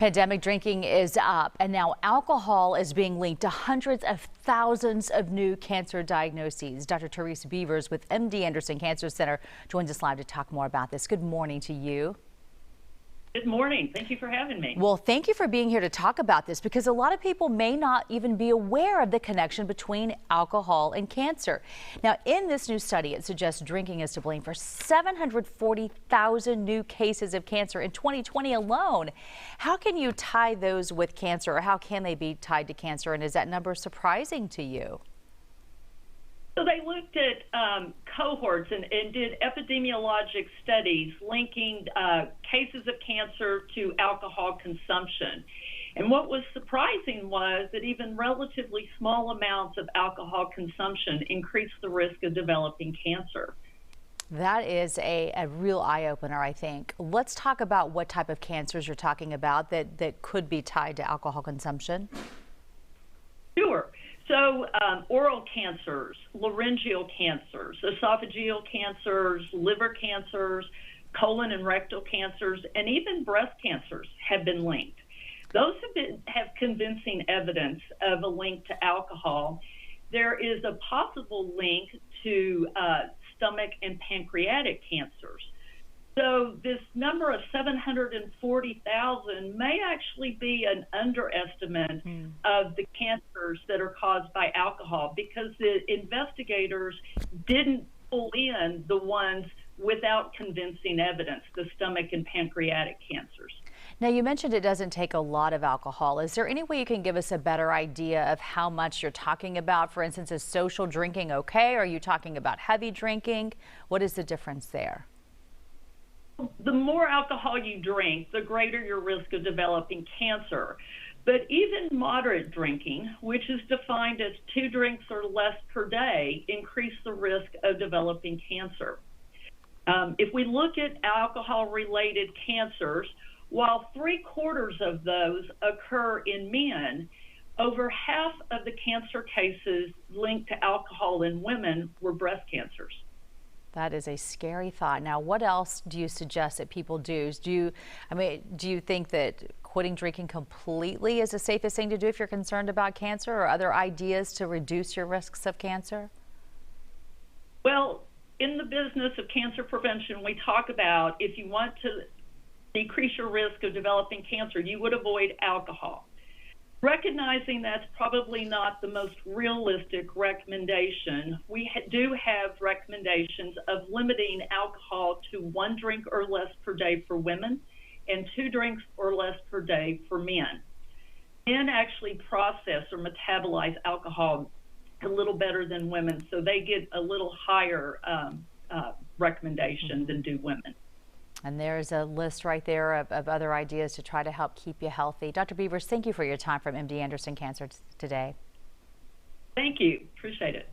Pandemic drinking is up, and now alcohol is being linked to hundreds of thousands of new cancer diagnoses. Dr. Therese Bevers with MD Anderson Cancer Center joins us live to talk more about this. Good morning to you. Good morning. Thank you for having me. Well, thank you for being here to talk about this, because a lot of people may not even be aware of the connection between alcohol and cancer. Now, in this new study, it suggests drinking is to blame for 740,000 new cases of cancer in 2020 alone. How can you tie those with cancer, or how can they be tied to cancer? And is that number surprising to you? So they looked at cohorts and did epidemiologic studies linking cases of cancer to alcohol consumption. And what was surprising was that even relatively small amounts of alcohol consumption increased the risk of developing cancer. That is a real eye-opener, I think. Let's talk about what type of cancers you're talking about that could be tied to alcohol consumption. Sure. So oral cancers, laryngeal cancers, esophageal cancers, liver cancers, colon and rectal cancers, and even breast cancers have been linked. Those have convincing evidence of a link to alcohol. There is a possible link to stomach and pancreatic cancers. So this number of 740,000 may actually be an underestimate of the cancers that are caused by alcohol, because the investigators didn't pull in the ones without convincing evidence, the stomach and pancreatic cancers. Now, you mentioned it doesn't take a lot of alcohol. Is there any way you can give us a better idea of how much you're talking about? For instance, is social drinking okay? Are you talking about heavy drinking? What is the difference there? The more alcohol you drink, the greater your risk of developing cancer. But even moderate drinking, which is defined as 2 drinks or less per day, increase the risk of developing cancer. If we look at alcohol-related cancers, while 3/4 of those occur in men, over half of the cancer cases linked to alcohol in women were breast cancers. That is a scary thought. Now, what else do you suggest that people do? Do you think that quitting drinking completely is the safest thing to do if you're concerned about cancer, or other ideas to reduce your risks of cancer? Well, in the business of cancer prevention, we talk about if you want to decrease your risk of developing cancer, you would avoid alcohol. Recognizing that's probably not the most realistic recommendation, we do have recommendations of limiting alcohol to 1 drink or less per day for women and 2 drinks or less per day for men. Men actually process or metabolize alcohol a little better than women, so they get a little higher recommendation than do women. And there's a list right there of other ideas to try to help keep you healthy. Dr. Bevers, thank you for your time from MD Anderson Cancer today. Thank you. Appreciate it.